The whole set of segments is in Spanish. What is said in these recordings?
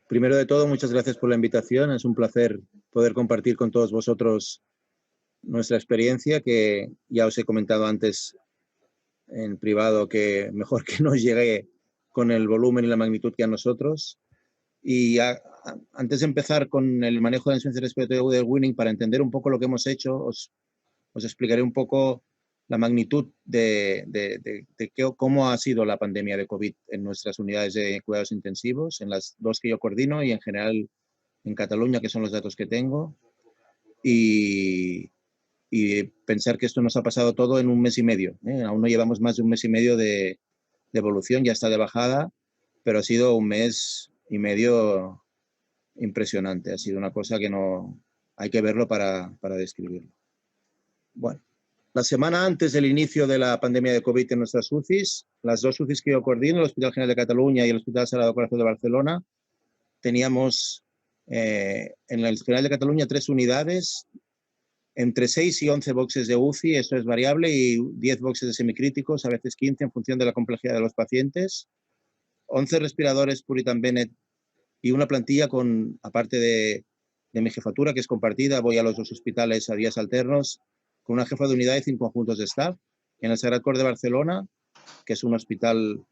Primero de todo, muchas gracias por la invitación. Es un placer poder compartir con todos vosotros nuestra experiencia, que ya os he comentado antes en privado que mejor que nos llegue con el volumen y la magnitud que a nosotros. Y antes de empezar con el manejo de la insuficiencia respiratoria aguda del Winning, para entender un poco lo que hemos hecho, os explicaré un poco la magnitud de cómo ha sido la pandemia de COVID en nuestras unidades de cuidados intensivos, en las dos que yo coordino y en general en Cataluña, que son los datos que tengo. Y pensar que esto nos ha pasado todo en un mes y medio. Aún no llevamos más de un mes y medio de evolución, ya está de bajada, pero ha sido un mes y medio impresionante. Ha sido una cosa que no hay que verlo para describirlo. Bueno, la semana antes del inicio de la pandemia de COVID en nuestras UCIs, las dos UCIs que yo coordino, el Hospital General de Cataluña y el Hospital Sagrado Corazón de Barcelona, teníamos en el General de Cataluña 3 unidades, entre 6 y 11 boxes de UCI, eso es variable, y 10 boxes de semicríticos, a veces 15 en función de la complejidad de los pacientes, 11 respiradores Puritan Bennett y una plantilla con, aparte de mi jefatura, que es compartida, voy a los dos hospitales a días alternos, con una jefa de unidad y 5 conjuntos de staff. En el Sagrat Cor de Barcelona, que es un hospital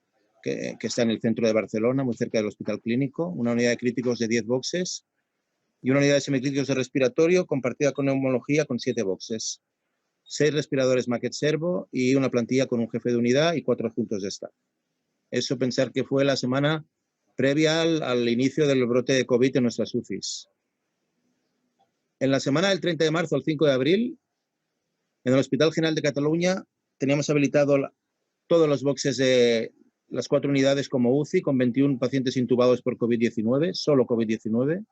que está en el centro de Barcelona, muy cerca del hospital clínico, una unidad de críticos de 10 boxes y una unidad de semicríticos de respiratorio compartida con neumología con 7 boxes. 6 respiradores Maquet Servo y una plantilla con un jefe de unidad y 4 adjuntos de staff. Eso pensar que fue la semana previa al inicio del brote de COVID en nuestras UCIs. En la semana del 30 de marzo al 5 de abril, en el Hospital General de Cataluña teníamos habilitado todos los boxes de las 4 unidades como UCI, con 21 pacientes intubados por COVID-19, solo COVID-19.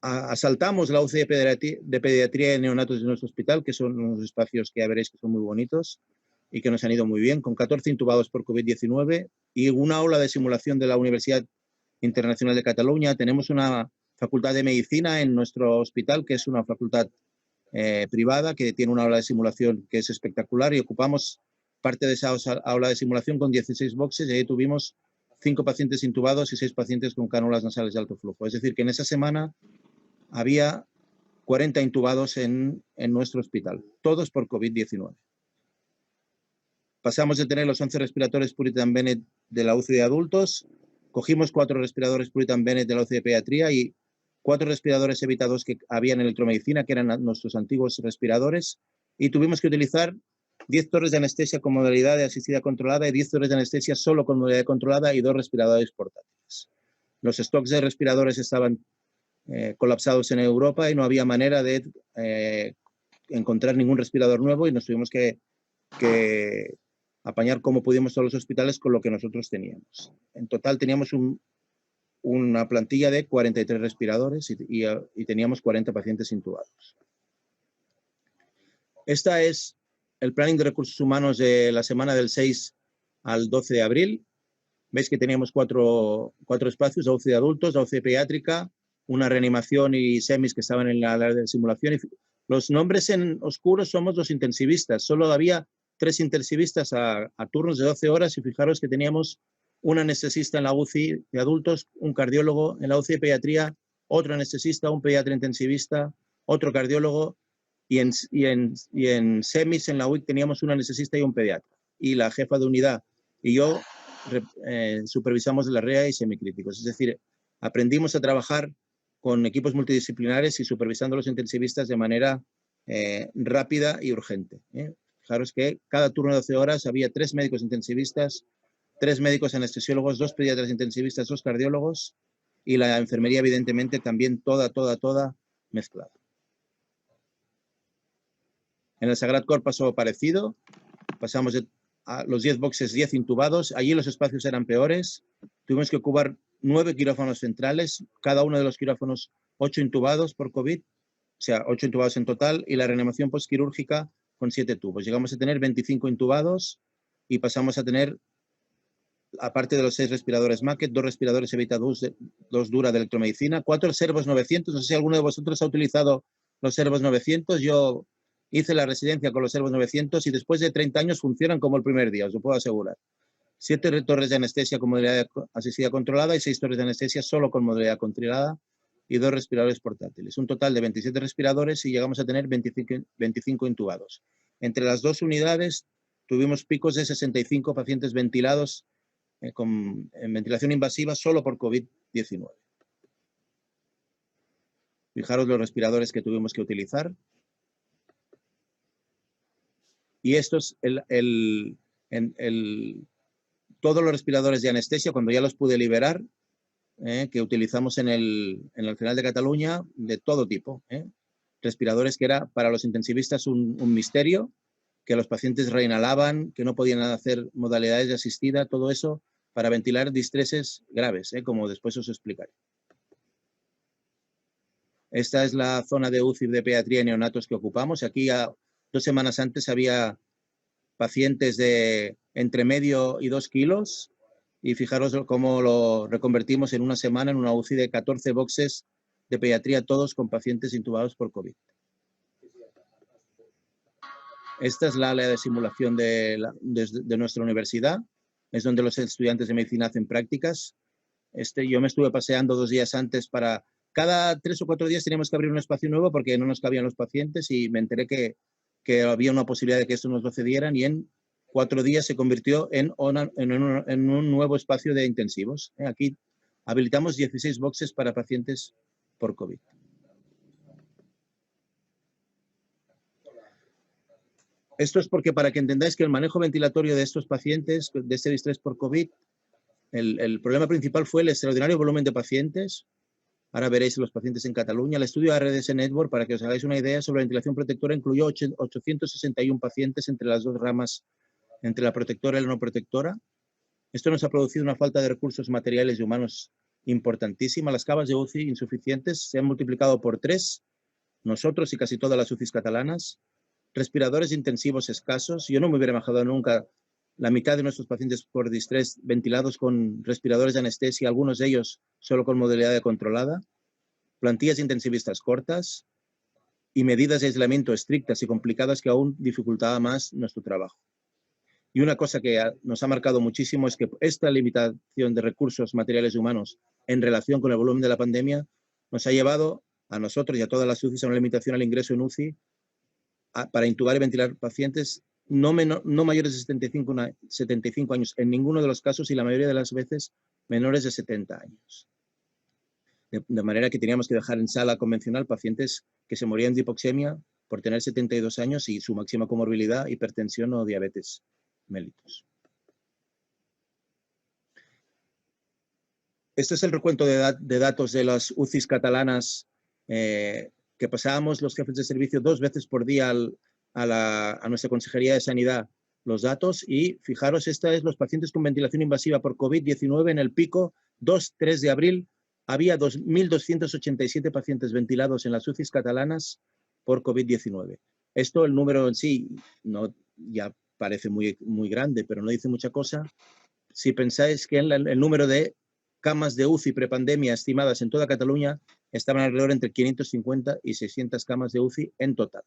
Asaltamos la UCI de pediatría y neonatos de nuestro hospital, que son unos espacios que ya veréis que son muy bonitos y que nos han ido muy bien, con 14 intubados por COVID-19 y una aula de simulación de la Universidad Internacional de Cataluña. Tenemos una facultad de medicina en nuestro hospital, que es una facultad privada, que tiene una aula de simulación que es espectacular, y ocupamos parte de esa aula de simulación con 16 boxes, y ahí tuvimos 5 pacientes intubados y 6 pacientes con cánulas nasales de alto flujo. Es decir, que en esa semana había 40 intubados en nuestro hospital, todos por COVID-19. Pasamos de tener los 11 respiradores Puritan Bennett de la UCI de adultos, cogimos 4 respiradores Puritan Bennett de la UCI de pediatría y 4 respiradores evitados que había en electromedicina, que eran nuestros antiguos respiradores, y tuvimos que utilizar 10 torres de anestesia con modalidad de asistida controlada y 10 torres de anestesia solo con modalidad controlada y 2 respiradores portátiles. Los stocks de respiradores estaban colapsados en Europa y no había manera de encontrar ningún respirador nuevo, y nos tuvimos que apañar como pudimos todos los hospitales con lo que nosotros teníamos. En total teníamos una plantilla de 43 respiradores y teníamos 40 pacientes intubados. Esta es el planning de recursos humanos de la semana del 6 al 12 de abril. Veis que teníamos cuatro espacios, la UCI de adultos, la UCI pediátrica, una reanimación y semis que estaban en la área de simulación. Y los nombres en oscuro somos los intensivistas. Solo había 3 intensivistas a turnos de 12 horas, y fijaros que teníamos un anestesista en la UCI de adultos, un cardiólogo en la UCI de pediatría, otro anestesista, un pediatra intensivista, otro cardiólogo, y en semis en la UIC teníamos un anestesista y un pediatra. Y la jefa de unidad y yo supervisamos la REA y semicríticos. Es decir, aprendimos a trabajar con equipos multidisciplinares y supervisando a los intensivistas de manera rápida y urgente. Fijaros que cada turno de 12 horas había 3 médicos intensivistas, 3 médicos anestesiólogos, 2 pediatras intensivistas, 2 cardiólogos, y la enfermería evidentemente también toda mezclada. En el Sagrat Cor pasó parecido, pasamos a los 10 boxes, 10 intubados, allí los espacios eran peores, tuvimos que ocupar 9 quirófanos centrales, cada uno de los quirófanos 8 intubados por COVID, o sea, 8 intubados en total, y la reanimación postquirúrgica con 7 tubos. Llegamos a tener 25 intubados y pasamos a tener, aparte de los 6 respiradores Maquet, 2 respiradores Evita 2 Dura de electromedicina, 4 Servos 900, no sé si alguno de vosotros ha utilizado los Servos 900, yo hice la residencia con los Servos 900 y después de 30 años funcionan como el primer día, os lo puedo asegurar. 7 torres de anestesia con modalidad asistida controlada y 6 torres de anestesia solo con modalidad controlada y 2 respiradores portátiles. Un total de 27 respiradores y llegamos a tener 25 intubados. Entre las dos unidades tuvimos picos de 65 pacientes ventilados en ventilación invasiva solo por COVID-19. Fijaros los respiradores que tuvimos que utilizar. Y estos, todos los respiradores de anestesia, cuando ya los pude liberar, que utilizamos en el General de Cataluña, de todo tipo. Respiradores que era para los intensivistas un misterio, que los pacientes reinhalaban, que no podían hacer modalidades de asistida, todo eso para ventilar distreses graves, como después os explicaré. Esta es la zona de UCI de pediatría y neonatos que ocupamos. Aquí 2 semanas antes había pacientes de entre medio y 2 kilos y fijaros cómo lo reconvertimos en una semana en una UCI de 14 boxes de pediatría, todos con pacientes intubados por COVID. Esta es la área de simulación de nuestra universidad. Es donde los estudiantes de medicina hacen prácticas. Yo me estuve paseando 2 días antes para... Cada 3 o 4 días teníamos que abrir un espacio nuevo porque no nos cabían los pacientes y me enteré que había una posibilidad de que esto nos lo cedieran y en 4 días se convirtió en un nuevo espacio de intensivos. Aquí habilitamos 16 boxes para pacientes por COVID. Esto es porque para que entendáis que el manejo ventilatorio de estos pacientes, de este distrés por COVID, el problema principal fue el extraordinario volumen de pacientes. Ahora veréis los pacientes en Cataluña. El estudio ARDS Network, para que os hagáis una idea, sobre la ventilación protectora incluyó 861 pacientes entre las dos ramas, entre la protectora y la no protectora. Esto nos ha producido una falta de recursos materiales y humanos importantísima. Las camas de UCI insuficientes se han multiplicado por 3, nosotros y casi todas las UCIs catalanas. Respiradores intensivos escasos. Yo no me hubiera imaginado nunca la mitad de nuestros pacientes por distrés ventilados con respiradores de anestesia, algunos de ellos solo con modalidad controlada, plantillas intensivistas cortas y medidas de aislamiento estrictas y complicadas que aún dificultaba más nuestro trabajo. Y una cosa que nos ha marcado muchísimo es que esta limitación de recursos materiales y humanos en relación con el volumen de la pandemia nos ha llevado a nosotros y a todas las UCIs a una limitación al ingreso en UCI para intubar y ventilar pacientes no mayores de 75 años en ninguno de los casos y la mayoría de las veces menores de 70 años. De manera que teníamos que dejar en sala convencional pacientes que se morían de hipoxemia por tener 72 años y su máxima comorbilidad, hipertensión o diabetes mellitus. Este es el recuento de datos de las UCIs catalanas que pasábamos los jefes de servicio 2 veces por día a nuestra Consejería de Sanidad los datos y fijaros, esta es los pacientes con ventilación invasiva por COVID-19 en el pico 2-3 de abril. Había 2.287 pacientes ventilados en las UCIs catalanas por COVID-19. Esto, el número en sí, ya parece muy, muy grande, pero no dice mucha cosa. Si pensáis que el número de camas de UCI prepandemia estimadas en toda Cataluña estaban alrededor entre 550 y 600 camas de UCI en total,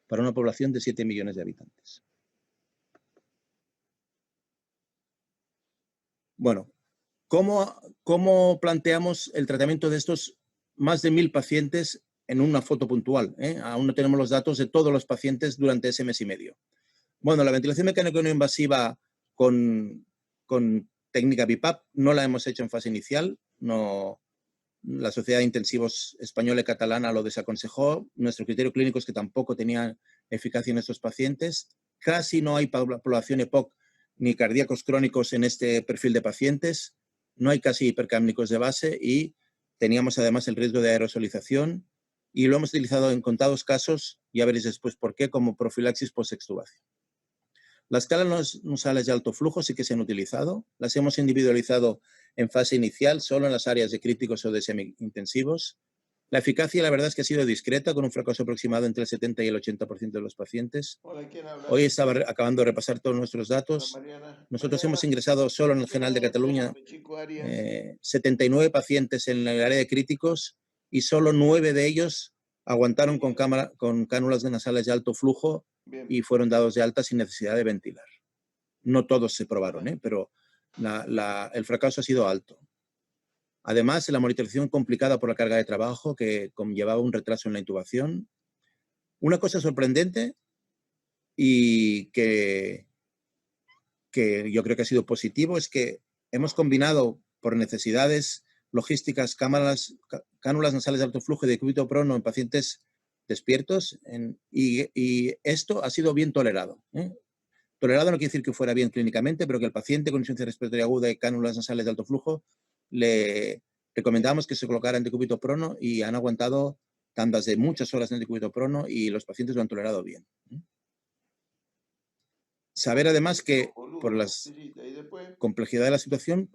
para una población de 7 millones de habitantes. Bueno, ¿cómo planteamos el tratamiento de estos más de 1.000 pacientes en una foto puntual? Aún no tenemos los datos de todos los pacientes durante ese mes y medio. Bueno, la ventilación mecánica no invasiva con técnica BiPAP no la hemos hecho en fase inicial. La Sociedad de Intensivos Española y Catalana lo desaconsejó. Nuestro criterio clínico es que tampoco tenía eficacia en estos pacientes. Casi no hay población EPOC ni cardíacos crónicos en este perfil de pacientes. No hay casi hipercámnicos de base y teníamos además el riesgo de aerosolización y lo hemos utilizado en contados casos, ya veréis después por qué, como profilaxis post-extubación. Las escalas nasales de alto flujo sí que se han utilizado. Las hemos individualizado en fase inicial, solo en las áreas de críticos o de semi-intensivos. La eficacia, la verdad es que ha sido discreta, con un fracaso aproximado entre el 70 y el 80% de los pacientes. Hoy estaba acabando de repasar todos nuestros datos. Nosotros hemos ingresado solo en el General de Cataluña 79 pacientes en el área de críticos y solo 9 de ellos aguantaron con cánulas nasales de alto flujo y fueron dados de alta sin necesidad de ventilar. No todos se probaron, pero el fracaso ha sido alto. Además, la monitorización complicada por la carga de trabajo que conllevaba un retraso en la intubación. Una cosa sorprendente y que yo creo que ha sido positivo es que hemos combinado por necesidades logísticas cánulas nasales de alto flujo y de decúbito prono en pacientes despiertos y esto ha sido bien tolerado. Tolerado no quiere decir que fuera bien clínicamente, pero que el paciente con insuficiencia respiratoria aguda y cánulas nasales de alto flujo le recomendamos que se colocara en decúbito prono y han aguantado tandas de muchas horas en decúbito prono y los pacientes lo han tolerado bien. Saber además que por la complejidad de la situación,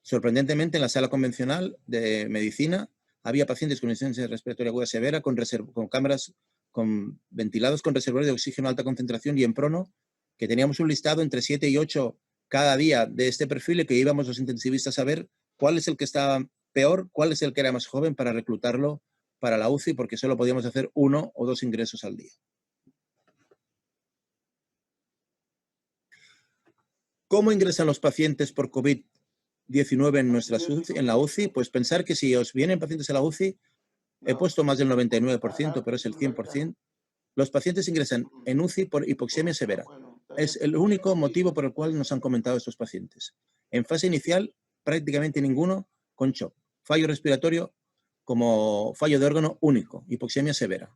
sorprendentemente en la sala convencional de medicina había pacientes con insuficiencia respiratoria aguda severa con cámaras ventilados con reservorios de oxígeno a alta concentración y en prono, que teníamos un listado entre 7 y 8 cada día de este perfil y que íbamos los intensivistas a ver cuál es el que estaba peor, cuál es el que era más joven para reclutarlo para la UCI, porque solo podíamos hacer 1 o 2 ingresos al día. ¿Cómo ingresan los pacientes por COVID-19 en la UCI? Pues pensar que si os vienen pacientes a la UCI, he puesto más del 99%, pero es el 100%. Los pacientes ingresan en UCI por hipoxemia severa. Es el único motivo por el cual nos han comentado estos pacientes. En fase inicial, prácticamente ninguno con shock. Fallo respiratorio como fallo de órgano único, hipoxemia severa.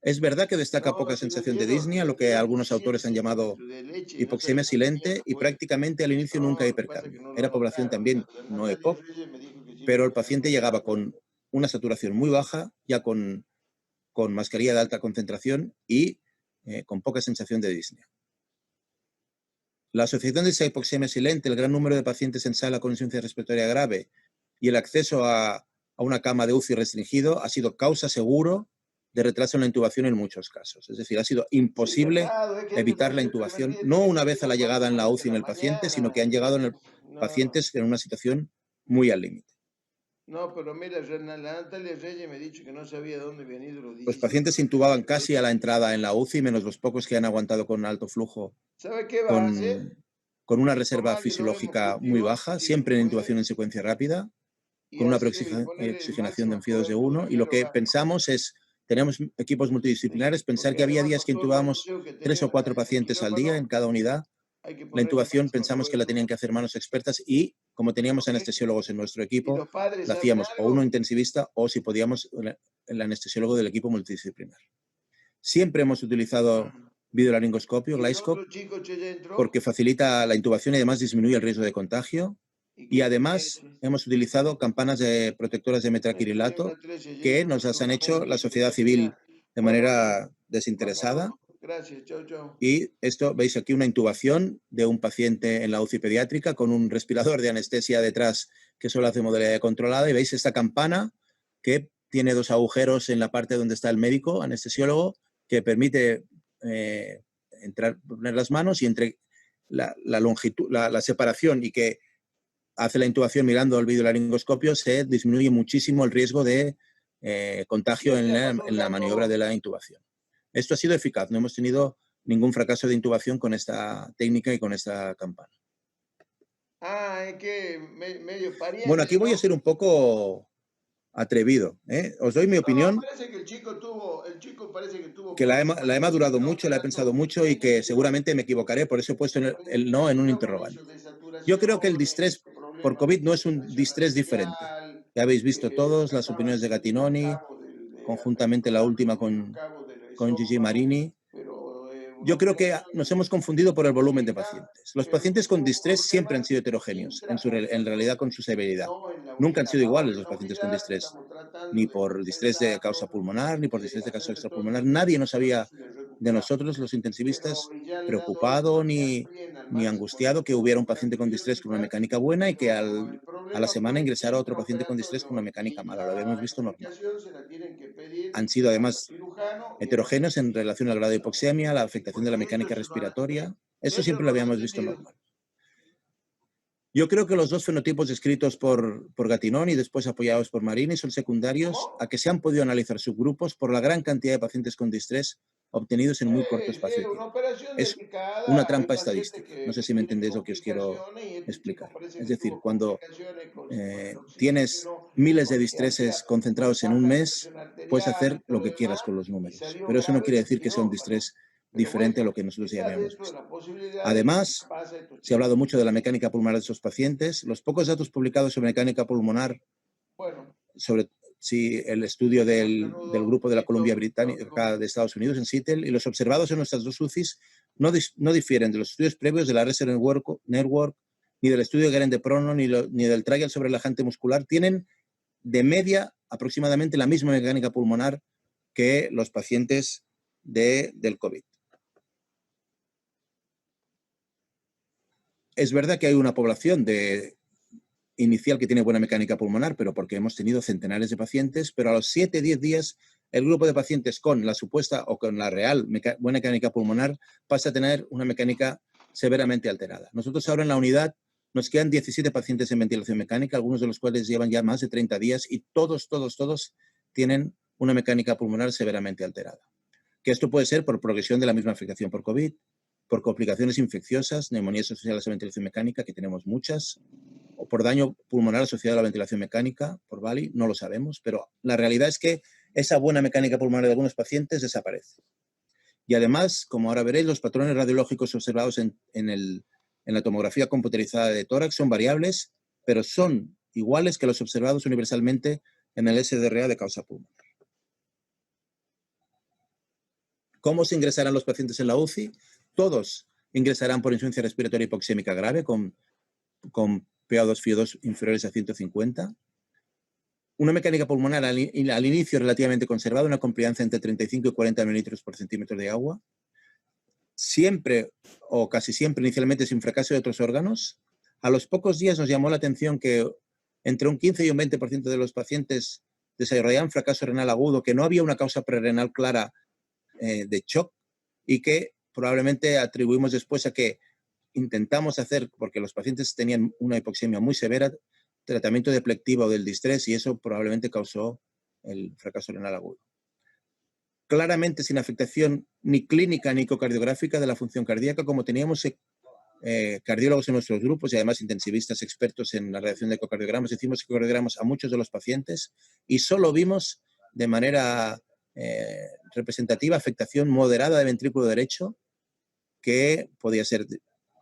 Es verdad que destaca poca sensación de disnea, lo que algunos autores han llamado hipoxemia silente, y prácticamente al inicio nunca hipercarbia. Era población también no EPOC, pero el paciente llegaba con una saturación muy baja, ya con mascarilla de alta concentración y con poca sensación de disnea. La asociación de esa hipoxemia silente, el gran número de pacientes en sala con insuficiencia respiratoria grave y el acceso a una cama de UCI restringido ha sido causa seguro de retraso en la intubación en muchos casos. Es decir, ha sido imposible evitar la intubación, no una vez a la llegada en la UCI en el paciente, sino que han llegado en pacientes en una situación muy al límite. No, pero mira, la Natalia Reyes me ha dicho que no sabía dónde venir los 17. Los pacientes se intubaban casi a la entrada en la UCI, menos los pocos que han aguantado con alto flujo, ¿Sabe qué va a hacer? con una reserva fisiológica muy baja, siempre en intubación en secuencia rápida, con una preoxigenación de FIO2 de 1. Y lo que pensamos es, tenemos equipos multidisciplinares, pensar que había días que intubábamos 3 o 4 pacientes al día en cada unidad. La intubación pensamos que la tenían que hacer manos expertas y, como teníamos anestesiólogos en nuestro equipo, la hacíamos o uno intensivista o, si podíamos, el anestesiólogo del equipo multidisciplinar. Siempre hemos utilizado videolaringoscopio, Glyscope, porque facilita la intubación y además disminuye el riesgo de contagio. Y además hemos utilizado campanas protectoras de metacrilato que nos las han hecho la sociedad civil de manera desinteresada. Gracias, chao, chao. Y esto, veis aquí una intubación de un paciente en la UCI pediátrica con un respirador de anestesia detrás que solo hace modalidad controlada. Y veis esta campana que tiene 2 agujeros en la parte donde está el médico anestesiólogo que permite poner las manos y entre la longitud, la separación y que hace la intubación mirando el videolaringoscopio, se disminuye muchísimo el riesgo de contagio en la maniobra de la intubación. Esto ha sido eficaz, no hemos tenido ningún fracaso de intubación con esta técnica y con esta campana. Ah, es que medio pariente. Bueno, aquí voy a ser un poco atrevido. Os doy mi opinión. No, parece que el chico parece que tuvo... Que la he madurado mucho, la he pensado mucho y que seguramente me equivocaré, por eso he puesto el no en un interrogante. Yo creo que el distrés por COVID no es un distrés diferente. Ya habéis visto todos las opiniones de Gattinoni, conjuntamente la última con Gigi Marini. Yo creo que nos hemos confundido por el volumen de pacientes. Los pacientes con distrés siempre han sido heterogéneos, en realidad con su severidad. Nunca han sido iguales los pacientes con distrés, ni por distrés de causa pulmonar, ni por distrés de causa extrapulmonar. Nadie nos había, de nosotros los intensivistas, preocupado ni angustiado que hubiera un paciente con distrés con una mecánica buena y que a la semana ingresara otro paciente con distrés con una mecánica mala. Lo habíamos visto normal. Han sido además heterogéneos en relación al grado de hipoxemia, la afectación de la mecánica respiratoria. Eso siempre lo habíamos visto normal. Yo creo que los 2 fenotipos descritos por Gattinoni y después apoyados por Marini son secundarios a que se han podido analizar subgrupos por la gran cantidad de pacientes con distrés obtenidos en muy corto espacio de Una tiempo. operación Es una delicada, hay trampa pacientes estadística. No sé que si me tienen entendéis lo que os quiero complicaciones y este chico explicar. parece Es que decir, tuvo cuando complicaciones con el tienes oxígeno miles de porque distreses hacía concentrados en un baja la mes, presión puedes arterial y hacer lo todo lo que quieras demás con los y números. salió Pero eso no grave quiere del decir que sea un quirófano. distrés Pero diferente a bueno, lo que nosotros ya está habíamos dentro de visto. las posibilidades y Además, pasa a estos se ha hablado chicos. mucho de la mecánica pulmonar de esos pacientes. Los pocos datos publicados sobre mecánica pulmonar, Bueno, sobre si el estudio del Canudo, grupo de la Columbia listo, nos Británica vemos. de Estados Unidos, en Seattle, y los observados en nuestras dos UCIs no difieren de los estudios previos de la Research Network, ni del estudio de Geren de Prono, ni del trial sobre el agente muscular. Tienen de media aproximadamente la misma mecánica pulmonar que los pacientes del COVID. Es verdad que hay una población inicial que tiene buena mecánica pulmonar, pero porque hemos tenido centenares de pacientes, pero a los 7-10 días el grupo de pacientes con la supuesta o con la real buena mecánica pulmonar pasa a tener una mecánica severamente alterada. Nosotros ahora en la unidad nos quedan 17 pacientes en ventilación mecánica, algunos de los cuales llevan ya más de 30 días y todos tienen una mecánica pulmonar severamente alterada. Que esto puede ser por progresión de la misma afectación por COVID, por complicaciones infecciosas, neumonías asociadas a la ventilación mecánica, que tenemos muchas, o por daño pulmonar asociado a la ventilación mecánica, por VALI, no lo sabemos, pero la realidad es que esa buena mecánica pulmonar de algunos pacientes desaparece. Y además, como ahora veréis, los patrones radiológicos observados en la tomografía computerizada de tórax son variables, pero son iguales que los observados universalmente en el SDRA de causa pulmonar. ¿Cómo se ingresarán los pacientes en la UCI? Todos ingresarán por insuficiencia respiratoria hipoxémica grave con PA2, FIO2 inferiores a 150. Una mecánica pulmonar al inicio relativamente conservada, una compliancia entre 35 y 40 mililitros por centímetro de agua. Siempre o casi siempre inicialmente sin fracaso de otros órganos. A los pocos días nos llamó la atención que entre un 15 y un 20% de los pacientes desarrollaban fracaso renal agudo, que no había una causa prerrenal clara de shock y que probablemente atribuimos después a que intentamos hacer, porque los pacientes tenían una hipoxemia muy severa, tratamiento deplectivo del distrés y eso probablemente causó el fracaso renal agudo. Claramente sin afectación ni clínica ni ecocardiográfica de la función cardíaca, como teníamos cardiólogos en nuestros grupos y además intensivistas expertos en la redacción de ecocardiogramas. Hicimos ecocardiogramas a muchos de los pacientes y solo vimos de manera representativa afectación moderada de ventrículo derecho, que podía ser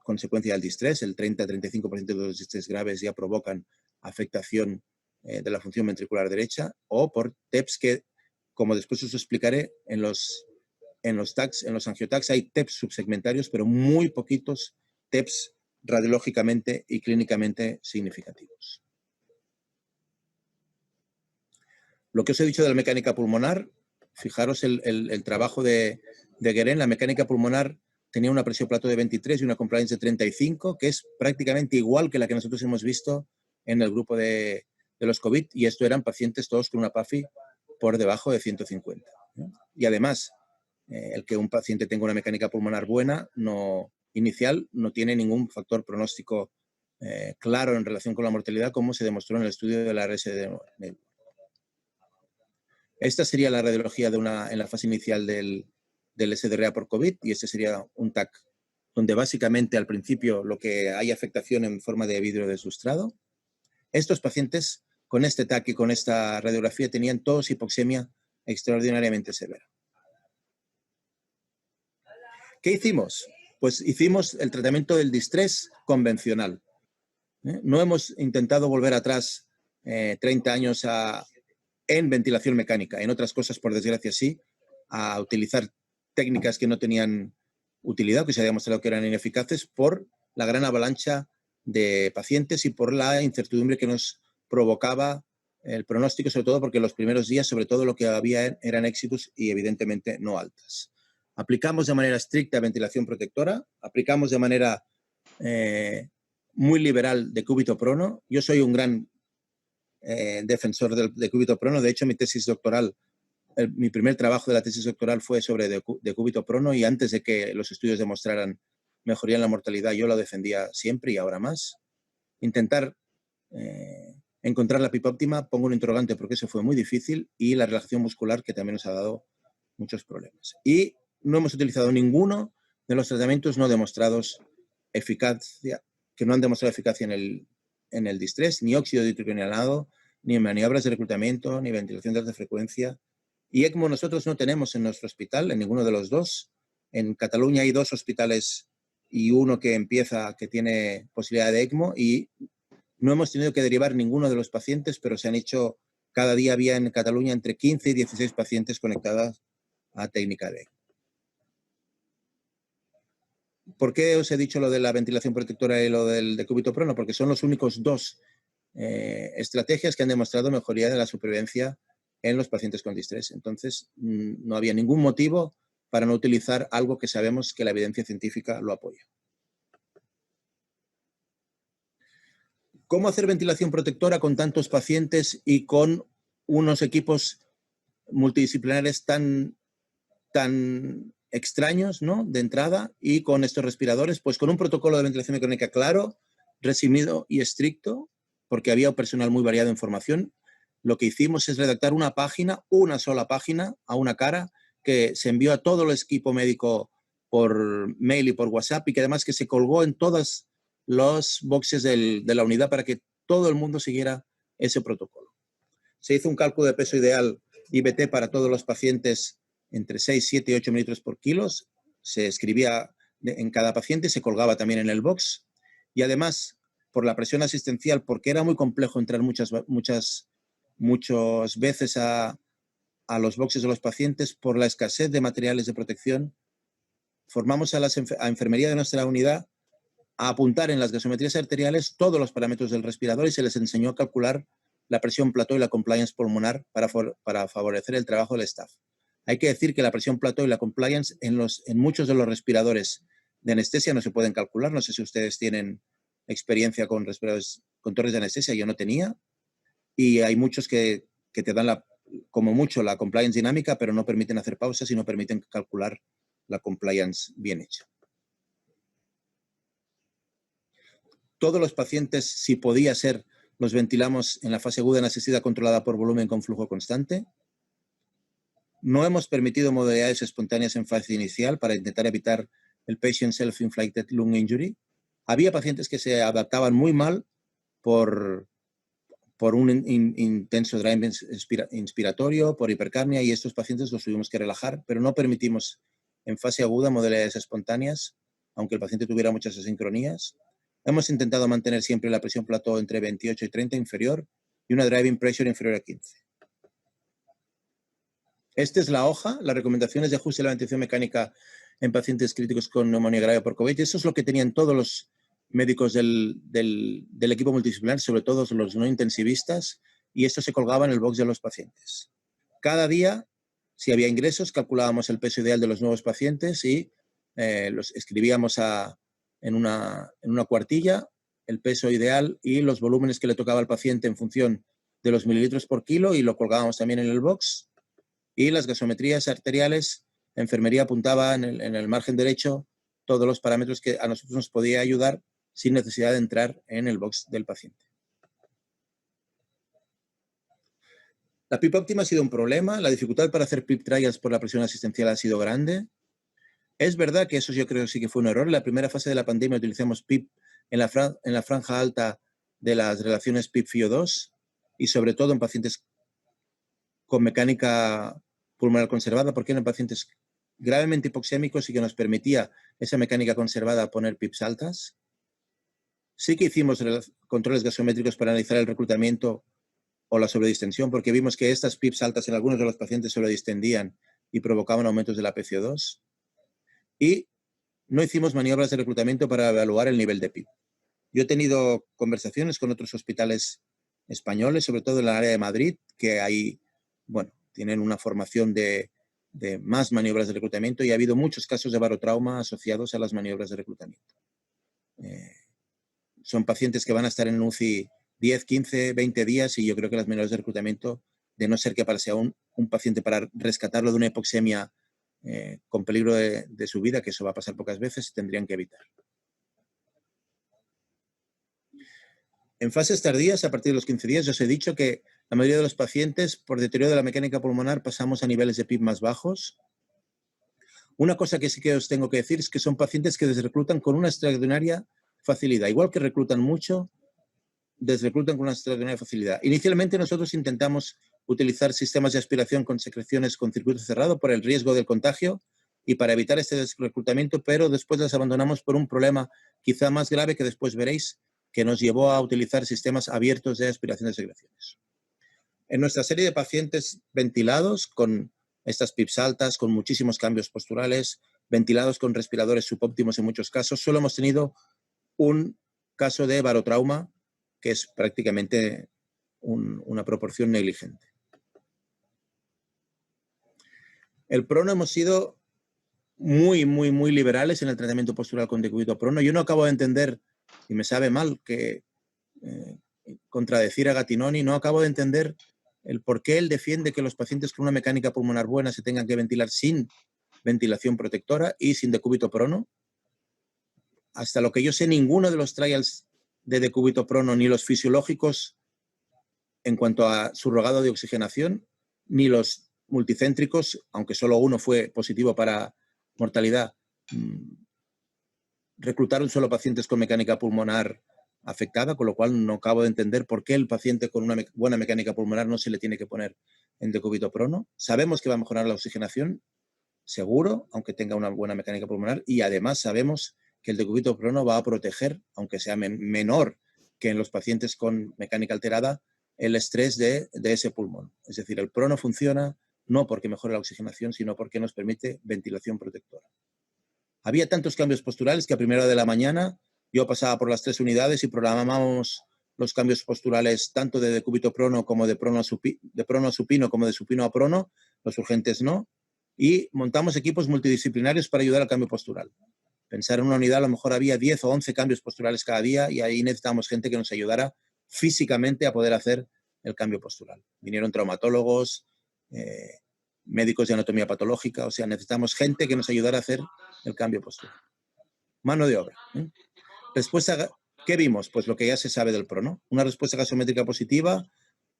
consecuencia del distrés. El 30-35% de los distrés graves ya provocan afectación de la función ventricular derecha, o por TEPS que, como después os explicaré, en los TACs, en los angiotacs hay TEPS subsegmentarios, pero muy poquitos TEPS radiológicamente y clínicamente significativos. Lo que os he dicho de la mecánica pulmonar, fijaros el trabajo de Guérin. La mecánica pulmonar tenía una presión plato de 23 y una compliance de 35, que es prácticamente igual que la que nosotros hemos visto en el grupo de los COVID, y esto eran pacientes todos con una PAFI por debajo de 150. Y además, el que un paciente tenga una mecánica pulmonar buena, inicial, no tiene ningún factor pronóstico claro en relación con la mortalidad, como se demostró en el estudio de la RSD. Esta sería la radiología en la fase inicial del SDRA por COVID, y este sería un TAC donde básicamente al principio lo que hay afectación en forma de vidrio de sustrado. Estos pacientes con este TAC y con esta radiografía tenían todos hipoxemia extraordinariamente severa. ¿Qué hicimos? Pues hicimos el tratamiento del distrés convencional. No hemos intentado volver atrás 30 años en ventilación mecánica, en otras cosas, por desgracia, sí, a utilizar técnicas que no tenían utilidad, que se había demostrado que eran ineficaces por la gran avalancha de pacientes y por la incertidumbre que nos provocaba el pronóstico, sobre todo porque en los primeros días, sobre todo lo que había eran éxitos y evidentemente no altas. Aplicamos de manera estricta ventilación protectora, aplicamos de manera muy liberal decúbito prono. Yo soy un gran defensor del decúbito prono. De hecho, mi tesis doctoral, mi primer trabajo de la tesis doctoral fue sobre decúbito prono, y antes de que los estudios demostraran mejoría en la mortalidad, yo lo defendía siempre y ahora más. Intentar encontrar la pipa óptima, pongo un interrogante porque eso fue muy difícil, y la relajación muscular, que también nos ha dado muchos problemas. Y no hemos utilizado ninguno de los tratamientos no demostrados eficacia, que no han demostrado eficacia en el distrés, ni óxido de nitrogenado, ni maniobras de reclutamiento, ni ventilación de alta frecuencia. Y ECMO nosotros no tenemos en nuestro hospital, en ninguno de los dos. En Cataluña hay 2 hospitales y uno que tiene posibilidad de ECMO, y no hemos tenido que derivar ninguno de los pacientes, pero se han hecho, cada día había en Cataluña entre 15 y 16 pacientes conectados a técnica de ECMO. ¿Por qué os he dicho lo de la ventilación protectora y lo del decúbito prono? Porque son los únicos 2 estrategias que han demostrado mejoría de la supervivencia en los pacientes con distrés. Entonces, no había ningún motivo para no utilizar algo que sabemos que la evidencia científica lo apoya. ¿Cómo hacer ventilación protectora con tantos pacientes y con unos equipos multidisciplinares tan extraños, ¿no?, de entrada, y con estos respiradores? Pues con un protocolo de ventilación mecánica claro, resumido y estricto, porque había personal muy variado en formación. Lo que hicimos es redactar una página, una sola página, a una cara, que se envió a todo el equipo médico por mail y por WhatsApp, y que además que se colgó en todos los boxes de la unidad para que todo el mundo siguiera ese protocolo. Se hizo un cálculo de peso ideal IBT para todos los pacientes entre 6, 7 y 8 mililitros por kilo. Se escribía en cada paciente, se colgaba también en el box, y además por la presión asistencial, porque era muy complejo entrar muchas veces a los boxes de los pacientes, por la escasez de materiales de protección, formamos a enfermería de nuestra unidad a apuntar en las gasometrías arteriales todos los parámetros del respirador, y se les enseñó a calcular la presión plató y la compliance pulmonar para favorecer el trabajo del staff. Hay que decir que la presión plató y la compliance en muchos de los respiradores de anestesia no se pueden calcular. No sé si ustedes tienen experiencia con respiradores con torres de anestesia, yo no tenía, y hay muchos que te dan como mucho la compliance dinámica, pero no permiten hacer pausas y no permiten calcular la compliance bien hecha. Todos los pacientes, si podía ser, los ventilamos en la fase aguda en asistida controlada por volumen con flujo constante. No hemos permitido modalidades espontáneas en fase inicial para intentar evitar el patient self-inflicted lung injury. Había pacientes que se adaptaban muy mal por un intenso drive inspiratorio, por hipercapnia, y estos pacientes los tuvimos que relajar, pero no permitimos en fase aguda modalidades espontáneas, aunque el paciente tuviera muchas asincronías. Hemos intentado mantener siempre la presión plató entre 28 y 30 inferior y una driving pressure inferior a 15. Esta es la hoja, las recomendaciones de ajuste de la ventilación mecánica en pacientes críticos con neumonía grave por COVID. Eso es lo que tenían todos los médicos del equipo multidisciplinar, sobre todo los no intensivistas, y esto se colgaba en el box de los pacientes. Cada día, si había ingresos, calculábamos el peso ideal de los nuevos pacientes y los escribíamos en una cuartilla el peso ideal y los volúmenes que le tocaba al paciente en función de los mililitros por kilo, y lo colgábamos también en el box. Y las gasometrías arteriales, enfermería apuntaba en el margen derecho todos los parámetros que a nosotros nos podía ayudar sin necesidad de entrar en el box del paciente. La PIP óptima ha sido un problema. La dificultad para hacer PIP trials por la presión asistencial ha sido grande. Es verdad que eso yo creo que sí que fue un error. En la primera fase de la pandemia utilizamos PIP en la franja alta de las relaciones PIP-FiO2, y sobre todo en pacientes con mecánica pulmonar conservada, porque eran pacientes gravemente hipoxémicos y que nos permitía esa mecánica conservada poner PIPs altas. Sí que hicimos controles gasométricos para analizar el reclutamiento o la sobredistensión, porque vimos que estas PIPs altas en algunos de los pacientes sobredistendían y provocaban aumentos de la PCO2. Y no hicimos maniobras de reclutamiento para evaluar el nivel de PIP. Yo he tenido conversaciones con otros hospitales españoles, sobre todo en el área de Madrid, que hay, bueno, tienen una formación de más maniobras de reclutamiento, y ha habido muchos casos de barotrauma asociados a las maniobras de reclutamiento. Son pacientes que van a estar en UCI 10, 15, 20 días, y yo creo que las maniobras de reclutamiento, de no ser que sea un paciente para rescatarlo de una hipoxemia con peligro de su vida, que eso va a pasar pocas veces, tendrían que evitar. En fases tardías, a partir de los 15 días, os he dicho que la mayoría de los pacientes, por deterioro de la mecánica pulmonar, pasamos a niveles de PIP más bajos. Una cosa que sí que os tengo que decir es que son pacientes que desreclutan con una extraordinaria facilidad. Igual que reclutan mucho, desreclutan con una extraordinaria facilidad. Inicialmente nosotros intentamos utilizar sistemas de aspiración con secreciones con circuito cerrado por el riesgo del contagio y para evitar este desreclutamiento, pero después las abandonamos por un problema quizá más grave que después veréis, que nos llevó a utilizar sistemas abiertos de aspiración de secreciones. En nuestra serie de pacientes ventilados con estas PIPs altas, con muchísimos cambios posturales, ventilados con respiradores subóptimos en muchos casos, solo hemos tenido un caso de barotrauma, que es prácticamente una proporción negligente. El prono hemos sido muy liberales en el tratamiento postural con decúbito prono. Yo no acabo de entender, y me sabe mal que contradecir a Gattinoni, no acabo de entender el por qué él defiende que los pacientes con una mecánica pulmonar buena se tengan que ventilar sin ventilación protectora y sin decúbito prono. Hasta lo que yo sé, ninguno de los trials de decúbito prono, ni los fisiológicos en cuanto a surrogado de oxigenación, ni los multicéntricos, aunque solo uno fue positivo para mortalidad, reclutaron solo pacientes con mecánica pulmonar afectada, con lo cual no acabo de entender por qué el paciente con una buena mecánica pulmonar no se le tiene que poner en decúbito prono. Sabemos que va a mejorar la oxigenación, seguro, aunque tenga una buena mecánica pulmonar, y además sabemos que el decúbito prono va a proteger, aunque sea menor que en los pacientes con mecánica alterada, el estrés de ese pulmón. Es decir, el prono funciona no porque mejore la oxigenación, sino porque nos permite ventilación protectora. Había tantos cambios posturales que a primera hora de la mañana yo pasaba por las 3 unidades y programábamos los cambios posturales tanto de decúbito prono como de prono a supino como de supino a prono, los urgentes no, y montamos equipos multidisciplinarios para ayudar al cambio postural. Pensar en una unidad, a lo mejor había 10 o 11 cambios posturales cada día y ahí necesitábamos gente que nos ayudara físicamente a poder hacer el cambio postural. Vinieron traumatólogos, médicos de anatomía patológica, o sea, necesitamos gente que nos ayudara a hacer el cambio postural. Mano de obra. Respuesta, ¿qué vimos? Pues lo que ya se sabe del prono. Una respuesta gasométrica positiva,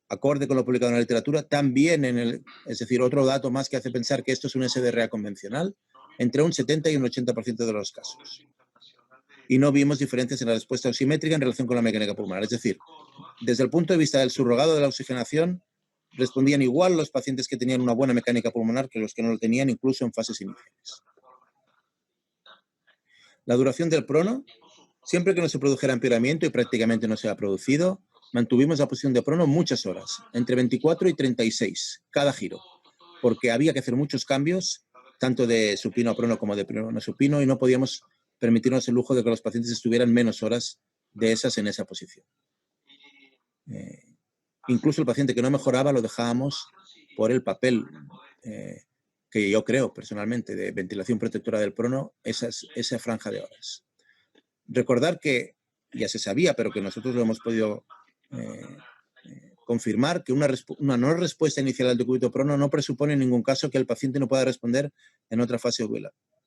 acorde con lo publicado en la literatura, también es decir, otro dato más que hace pensar que esto es un SDRA convencional, entre un 70 y un 80% de los casos. Y no vimos diferencias en la respuesta oximétrica en relación con la mecánica pulmonar. Es decir, desde el punto de vista del subrogado de la oxigenación, respondían igual los pacientes que tenían una buena mecánica pulmonar que los que no lo tenían, incluso en fases iniciales. La duración del prono, siempre que no se produjera empeoramiento, y prácticamente no se ha producido, mantuvimos la posición de prono muchas horas, entre 24 y 36, cada giro, porque había que hacer muchos cambios, tanto de supino a prono como de prono a supino, y no podíamos permitirnos el lujo de que los pacientes estuvieran menos horas de esas en esa posición. Incluso el paciente que no mejoraba lo dejábamos por el papel que yo creo personalmente de ventilación protectora del prono, esa franja de horas. Recordar que ya se sabía, pero que nosotros lo hemos podido confirmar, que una no respuesta inicial al decúbito prono no presupone en ningún caso que el paciente no pueda responder en otra fase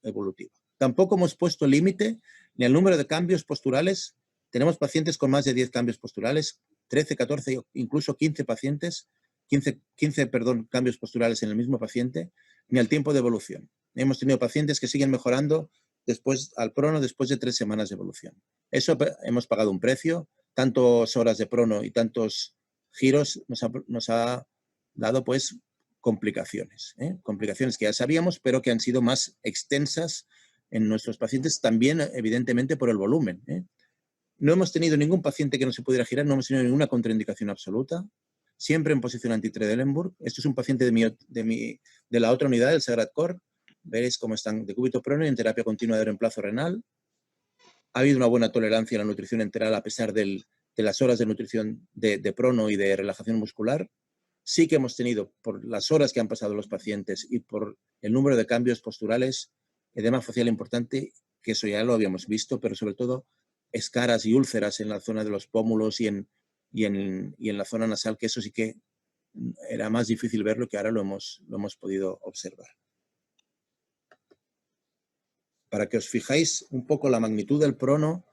evolutiva. Tampoco hemos puesto límite ni al número de cambios posturales. Tenemos pacientes con más de 10 cambios posturales, 13, 14, incluso 15 pacientes, 15 cambios posturales en el mismo paciente, ni al tiempo de evolución. Hemos tenido pacientes que siguen mejorando al prono después de 3 semanas de evolución. Eso hemos pagado un precio, tantas horas de prono y tantos giros nos ha dado pues complicaciones, complicaciones que ya sabíamos, pero que han sido más extensas en nuestros pacientes, también evidentemente por el volumen. No hemos tenido ningún paciente que no se pudiera girar, no hemos tenido ninguna contraindicación absoluta, siempre en posición anti-Trendelenburg. Esto es un paciente de la otra unidad, del Sagrat Cor. Veréis cómo están de decúbito prono y en terapia continua de reemplazo renal. Ha habido una buena tolerancia a la nutrición enteral a pesar de las horas de nutrición de prono y de relajación muscular. Sí que hemos tenido, por las horas que han pasado los pacientes y por el número de cambios posturales, edema facial importante, que eso ya lo habíamos visto, pero sobre todo escaras y úlceras en la zona de los pómulos y en la zona nasal, que eso sí que era más difícil verlo, que ahora lo hemos podido observar. Para que os fijáis un poco la magnitud del prono,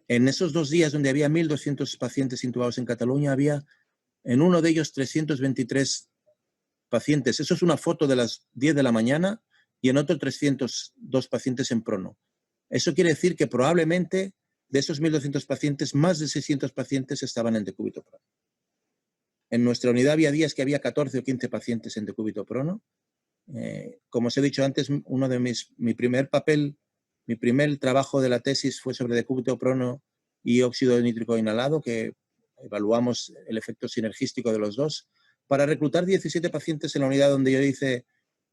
en esos 2 días donde había 1.200 pacientes intubados en Cataluña, había en uno de ellos 323 pacientes. Eso es una foto de las 10 de la mañana y en otro 302 pacientes en prono. Eso quiere decir que probablemente de esos 1.200 pacientes, más de 600 pacientes estaban en decúbito prono. En nuestra unidad había días que había 14 o 15 pacientes en decúbito prono. Como os he dicho antes, mi primer trabajo de la tesis fue sobre decúbito prono y óxido nítrico inhalado, que evaluamos el efecto sinergístico de los dos. Para reclutar 17 pacientes en la unidad donde yo hice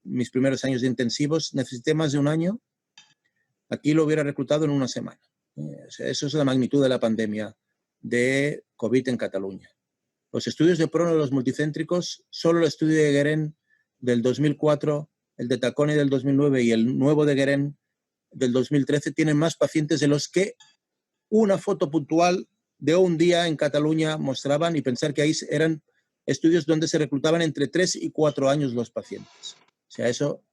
mis primeros años de intensivos, necesité más de un año. Aquí lo hubiera reclutado en una semana. O sea, eso es la magnitud de la pandemia de COVID en Cataluña. Los estudios de prono de los multicéntricos, solo el estudio de Guérin del 2004, el de Tacconi del 2009 y el nuevo de Guérin del 2013 tienen más pacientes de los que una foto puntual de un día en Cataluña mostraban, y pensar que ahí eran estudios donde se reclutaban entre 3 y 4 años los pacientes. O sea, eso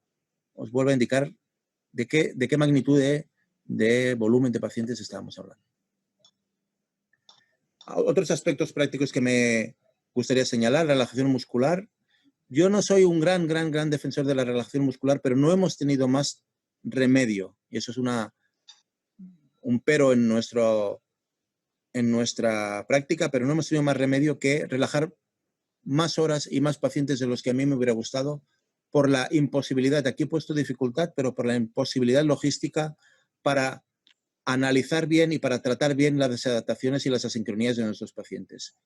os vuelve a indicar de qué magnitud de volumen de pacientes estábamos hablando. Otros aspectos prácticos que me gustaría señalar: relajación muscular. Yo no soy un gran defensor de la relajación muscular, pero no hemos tenido más remedio, y eso es un pero en nuestra práctica, pero no hemos tenido más remedio que relajar más horas y más pacientes de los que a mí me hubiera gustado, por la imposibilidad, aquí he puesto dificultad, pero por la imposibilidad logística para analizar bien y para tratar bien las desadaptaciones y las asincronías de nuestros pacientes.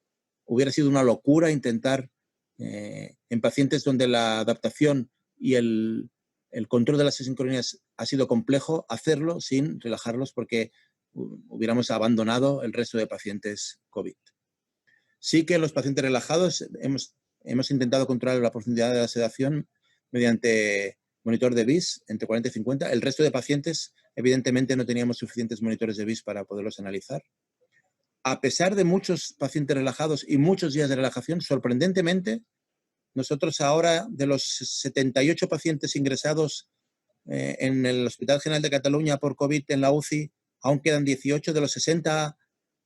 Hubiera sido una locura intentar, en pacientes donde la adaptación y el control de las asincronías ha sido complejo, hacerlo sin relajarlos, porque hubiéramos abandonado el resto de pacientes COVID. Sí que en los pacientes relajados hemos intentado controlar la profundidad de la sedación mediante monitor de BIS entre 40 y 50. El resto de pacientes, evidentemente, no teníamos suficientes monitores de BIS para poderlos analizar. A pesar de muchos pacientes relajados y muchos días de relajación, sorprendentemente, nosotros ahora, de los 78 pacientes ingresados en el Hospital General de Cataluña por COVID en la UCI, aún quedan 18 de los 60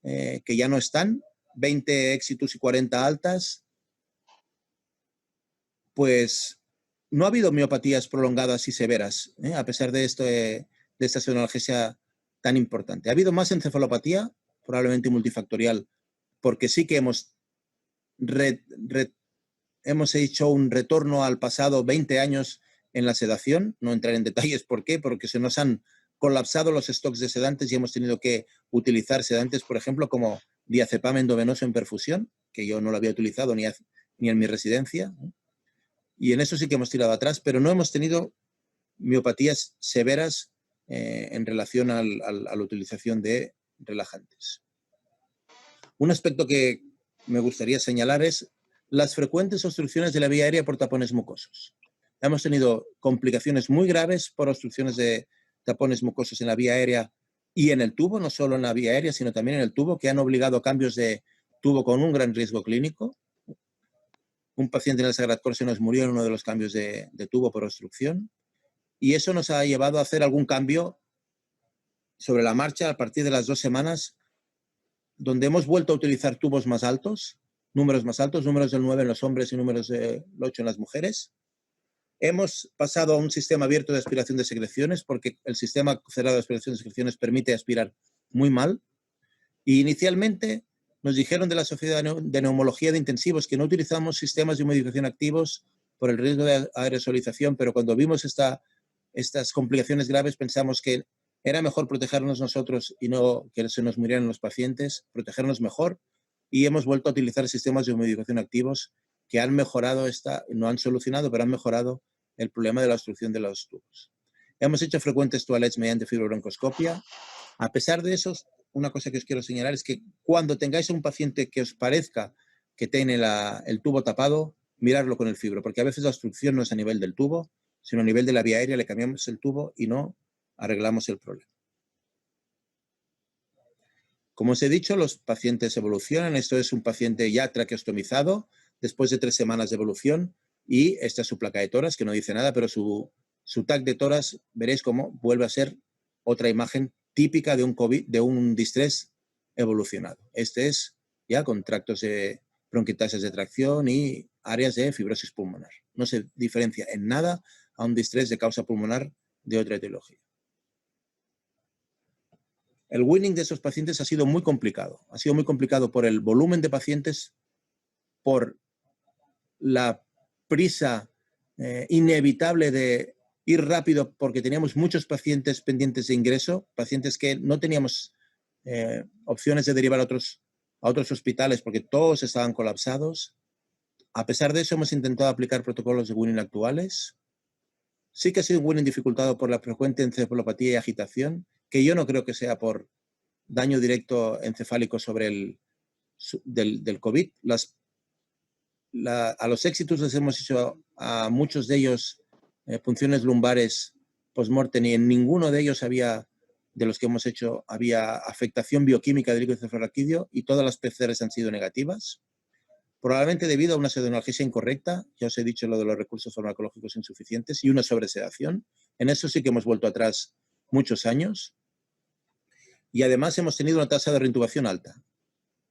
que ya no están, 20 éxitos y 40 altas. Pues no ha habido miopatías prolongadas y severas, a pesar de esta analgesia tan importante. Ha habido más encefalopatía, probablemente multifactorial, porque sí que hemos hecho un retorno al pasado 20 años en la sedación. No entraré en detalles por qué, porque se nos han colapsado los stocks de sedantes y hemos tenido que utilizar sedantes, por ejemplo, como diazepam endovenoso en perfusión, que yo no lo había utilizado ni en mi residencia. Y en eso sí que hemos tirado atrás, pero no hemos tenido miopatías severas en relación a la utilización de relajantes. Un aspecto que me gustaría señalar es las frecuentes obstrucciones de la vía aérea por tapones mucosos. Hemos tenido complicaciones muy graves por obstrucciones de tapones mucosos en la vía aérea y en el tubo, no solo en la vía aérea, sino también en el tubo, que han obligado a cambios de tubo con un gran riesgo clínico. Un paciente en el Sagrat Cor se nos murió en uno de los cambios de tubo por obstrucción, y eso nos ha llevado a hacer algún cambio sobre la marcha a partir de las 2 semanas, donde hemos vuelto a utilizar tubos más altos, números más altos, números del 9 en los hombres y números del 8 en las mujeres. Hemos pasado a un sistema abierto de aspiración de secreciones, porque el sistema cerrado de aspiración de secreciones permite aspirar muy mal. Y inicialmente nos dijeron de la Sociedad de Neumología de Intensivos que no utilizamos sistemas de humidificación activos por el riesgo de aerosolización, pero cuando vimos estas complicaciones graves pensamos que era mejor protegernos nosotros y no que se nos murieran los pacientes, protegernos mejor, y hemos vuelto a utilizar sistemas de humidificación activos que han mejorado no han solucionado, pero han mejorado el problema de la obstrucción de los tubos. Hemos hecho frecuentes toilets mediante fibrobroncoscopia. A pesar de eso, una cosa que os quiero señalar es que cuando tengáis a un paciente que os parezca que tiene el tubo tapado, mirarlo con el fibro, porque a veces la obstrucción no es a nivel del tubo, sino a nivel de la vía aérea, le cambiamos el tubo y no arreglamos el problema. Como os he dicho, los pacientes evolucionan. Esto es un paciente ya traqueostomizado después de 3 semanas de evolución, y esta es su placa de tórax, que no dice nada, pero su TAC de tórax, veréis cómo vuelve a ser otra imagen típica de un COVID, de un distrés evolucionado. Este es ya con tractos de bronquitasis de tracción y áreas de fibrosis pulmonar. No se diferencia en nada a un distrés de causa pulmonar de otra etiología. El weaning de esos pacientes ha sido muy complicado. Ha sido muy complicado por el volumen de pacientes, por la prisa inevitable de ir rápido porque teníamos muchos pacientes pendientes de ingreso, pacientes que no teníamos opciones de derivar a otros hospitales porque todos estaban colapsados. A pesar de eso, hemos intentado aplicar protocolos de weaning actuales. Sí que ha sido un weaning dificultado por la frecuente encefalopatía y agitación, que yo no creo que sea por daño directo encefálico sobre del COVID. A los éxitos les hemos hecho a muchos de ellos punciones lumbares post-mortem y en ninguno de ellos de los que hemos hecho, había afectación bioquímica del encefalorraquídeo y todas las PCRs han sido negativas. Probablemente debido a una pseudoanalgesia incorrecta, ya os he dicho lo de los recursos farmacológicos insuficientes, y una sobresedación. En eso sí que hemos vuelto atrás muchos años. Y además hemos tenido una tasa de reintubación alta,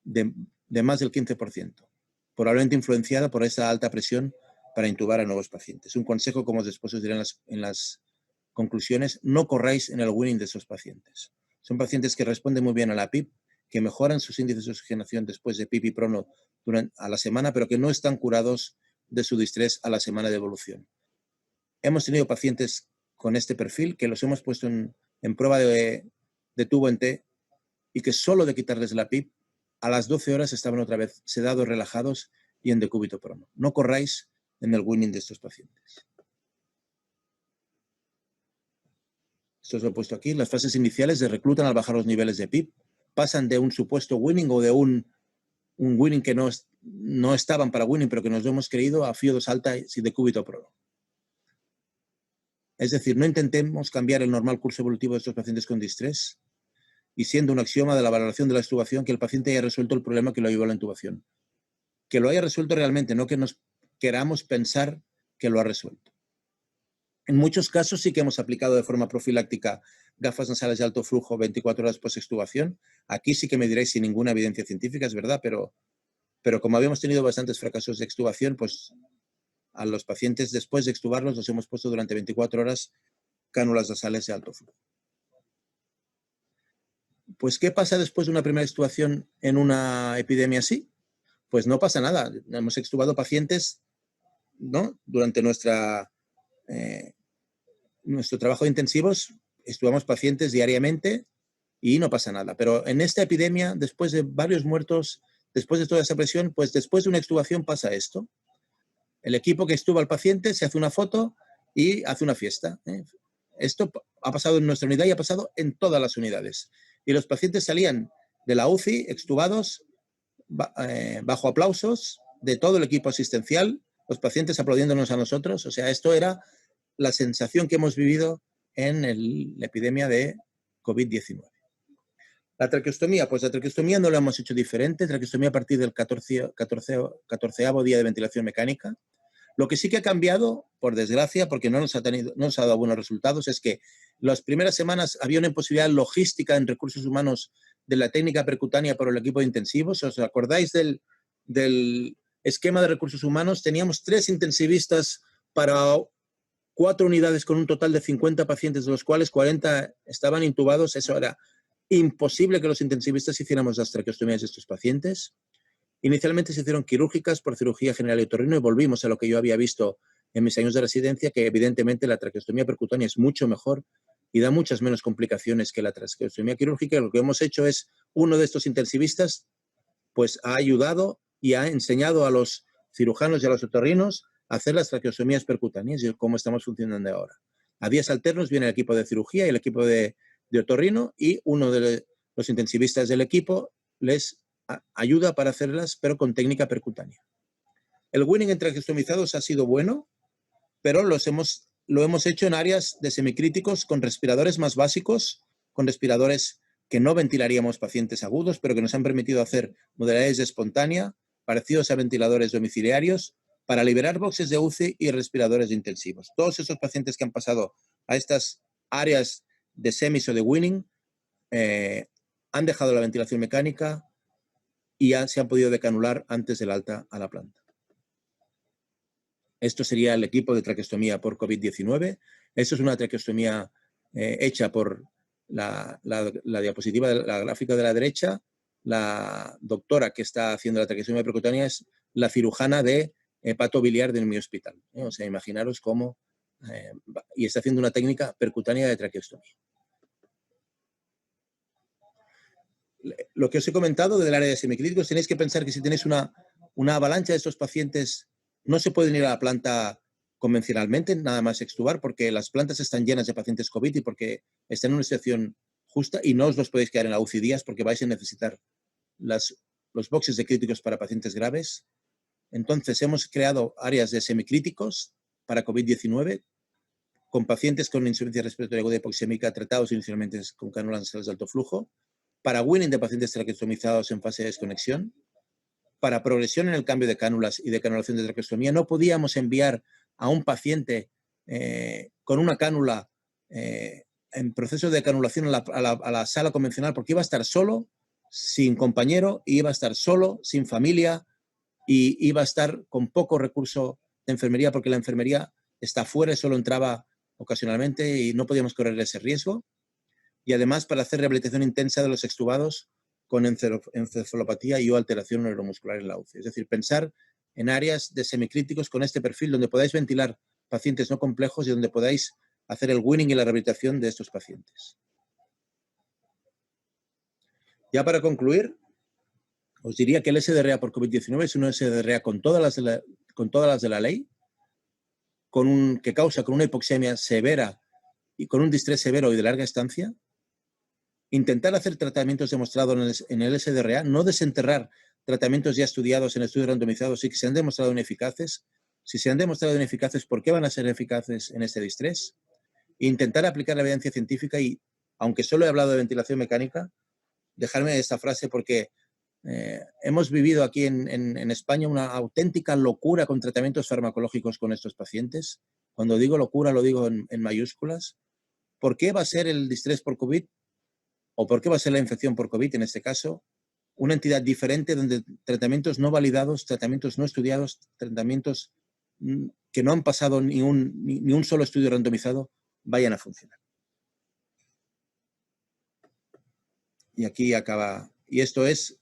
de más del 15%, probablemente influenciada por esa alta presión para intubar a nuevos pacientes. Un consejo, como después os diré en las conclusiones, no corráis en el weaning de esos pacientes. Son pacientes que responden muy bien a la PIP, que mejoran sus índices de oxigenación después de PIP y prono a la semana, pero que no están curados de su distrés a la semana de evolución. Hemos tenido pacientes con este perfil que los hemos puesto en prueba de tubo en T y que solo de quitarles la PIP, a las 12 horas estaban otra vez sedados, relajados y en decúbito prono. No corráis en el weaning de estos pacientes. Esto os lo he puesto aquí. Las fases iniciales de reclutan al bajar los niveles de PIP pasan de un supuesto weaning o de un weaning que no estaban para weaning, pero que nos lo hemos creído a FIO2 alta y decúbito prono. Es decir, no intentemos cambiar el normal curso evolutivo de estos pacientes con distrés y siendo un axioma de la valoración de la extubación que el paciente haya resuelto el problema que lo llevó a la intubación. Que lo haya resuelto realmente, no que nos queramos pensar que lo ha resuelto. En muchos casos sí que hemos aplicado de forma profiláctica gafas nasales de alto flujo 24 horas post-extubación. Aquí sí que me diréis sin ninguna evidencia científica, es verdad, pero como habíamos tenido bastantes fracasos de extubación, pues a los pacientes después de extubarlos los hemos puesto durante 24 horas cánulas nasales de alto flujo. Pues, ¿qué pasa después de una primera extubación en una epidemia así? Pues no pasa nada. Hemos extubado pacientes, ¿no? Durante nuestro trabajo de intensivos, extubamos pacientes diariamente y no pasa nada. Pero en esta epidemia, después de varios muertos, después de toda esa presión, pues después de una extubación pasa esto. El equipo que extuba al paciente se hace una foto y hace una fiesta. Esto ha pasado en nuestra unidad y ha pasado en todas las unidades. Y los pacientes salían de la UCI extubados bajo aplausos de todo el equipo asistencial, los pacientes aplaudiéndonos a nosotros. O sea, esto era la sensación que hemos vivido en la epidemia de COVID-19. La traqueostomía, pues la traqueostomía no la hemos hecho diferente, traqueostomía a partir del 14º día de ventilación mecánica. Lo que sí que ha cambiado, por desgracia, porque no nos ha dado buenos resultados, es que las primeras semanas había una imposibilidad logística en recursos humanos de la técnica percutánea para el equipo de intensivos. ¿Os acordáis del esquema de recursos humanos? Teníamos 3 intensivistas para 4 unidades con un total de 50 pacientes, de los cuales 40 estaban intubados. Eso era imposible que los intensivistas hiciéramos las traqueostomías de estos pacientes. Inicialmente se hicieron quirúrgicas por cirugía general y otorrino y volvimos a lo que yo había visto en mis años de residencia, que evidentemente la traqueostomía percutánea es mucho mejor y da muchas menos complicaciones que la traqueostomía quirúrgica. Lo que hemos hecho es, uno de estos intensivistas pues ha ayudado y ha enseñado a los cirujanos y a los otorrinos a hacer las traqueostomías percutáneas y cómo estamos funcionando ahora. A días alternos viene el equipo de cirugía y el equipo de otorrino y uno de los intensivistas del equipo les ayuda para hacerlas, pero con técnica percutánea. El weaning en traqueostomizados ha sido bueno, pero lo hemos hecho en áreas de semicríticos con respiradores más básicos, con respiradores que no ventilaríamos pacientes agudos, pero que nos han permitido hacer modalidades de espontánea, parecidos a ventiladores domiciliarios, para liberar boxes de UCI y respiradores de intensivos. Todos esos pacientes que han pasado a estas áreas de semis o de weaning han dejado la ventilación mecánica y se han podido decanular antes del alta a la planta. Esto sería el equipo de traqueostomía por COVID-19. Esto es una traqueostomía hecha por la diapositiva, la gráfica de la derecha. La doctora que está haciendo la traqueostomía percutánea es la cirujana de hepato biliar de mi hospital. O sea, imaginaros cómo... y está haciendo una técnica percutánea de traqueostomía. Lo que os he comentado del área de semicríticos, tenéis que pensar que si tenéis una avalancha de estos pacientes, no se pueden ir a la planta convencionalmente, nada más extubar, porque las plantas están llenas de pacientes COVID y porque están en una situación justa y no os los podéis quedar en la UCI días porque vais a necesitar los boxes de críticos para pacientes graves. Entonces, hemos creado áreas de semicríticos para COVID-19 con pacientes con insuficiencia respiratoria aguda hipoxémica tratados inicialmente con cánulas nasales de alto flujo, para winning de pacientes traqueostomizados en fase de desconexión, para progresión en el cambio de cánulas y de canulación de traqueostomía. No podíamos enviar a un paciente con una cánula en proceso de canulación a la sala convencional porque iba a estar solo, sin compañero, iba a estar solo, sin familia y iba a estar con poco recurso de enfermería porque la enfermería está fuera y solo entraba ocasionalmente y no podíamos correr ese riesgo. Y además para hacer rehabilitación intensa de los extubados con encefalopatía y o alteración neuromuscular en la UCI. Es decir, pensar en áreas de semicríticos con este perfil donde podáis ventilar pacientes no complejos y donde podáis hacer el winning y la rehabilitación de estos pacientes. Ya para concluir, os diría que el SDRA por COVID-19 es un SDRA con todas las de la ley, que causa con una hipoxemia severa y con un distrés severo y de larga estancia. Intentar hacer tratamientos demostrados en el SDRA, no desenterrar tratamientos ya estudiados en estudios randomizados y que se han demostrado ineficaces. Si se han demostrado ineficaces, ¿por qué van a ser eficaces en este distrés? Intentar aplicar la evidencia científica y, aunque solo he hablado de ventilación mecánica, dejarme esta frase porque hemos vivido aquí en España una auténtica locura con tratamientos farmacológicos con estos pacientes. Cuando digo locura, lo digo en mayúsculas. ¿Por qué va a ser el distrés por COVID? ¿O por qué va a ser la infección por COVID, en este caso? Una entidad diferente donde tratamientos no validados, tratamientos no estudiados, tratamientos que no han pasado ni un solo estudio randomizado, vayan a funcionar. Y aquí acaba. Y esto es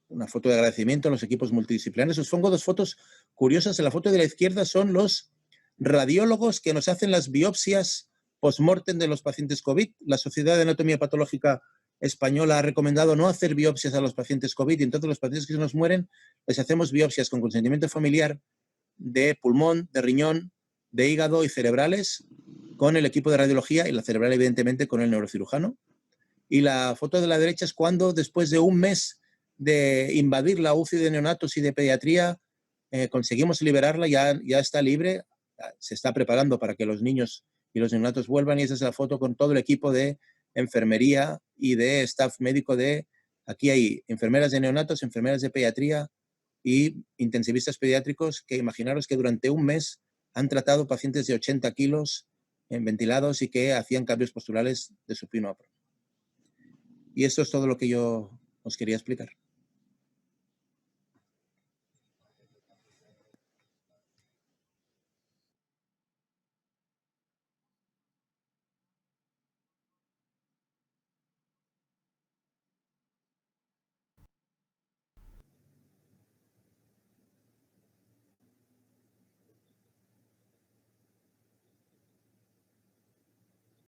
una foto de agradecimiento a los equipos multidisciplinarios. Os pongo dos fotos curiosas. En la foto de la izquierda son los radiólogos que nos hacen las biopsias post-mortem de los pacientes COVID. La Sociedad de Anatomía Patológica Española ha recomendado no hacer biopsias a los pacientes COVID y entonces los pacientes que se nos mueren les hacemos biopsias con consentimiento familiar de pulmón, de riñón, de hígado y cerebrales con el equipo de radiología y la cerebral evidentemente con el neurocirujano. Y la foto de la derecha es cuando después de un mes de invadir la UCI de neonatos y de pediatría conseguimos liberarla, ya está libre, se está preparando para que los niños y los neonatos vuelvan y esa es la foto con todo el equipo de enfermería y de staff médico aquí hay enfermeras de neonatos, enfermeras de pediatría y intensivistas pediátricos que imaginaros que durante un mes han tratado pacientes de 80 kilos ventilados y que hacían cambios posturales de supino a prono. Y esto es todo lo que yo os quería explicar.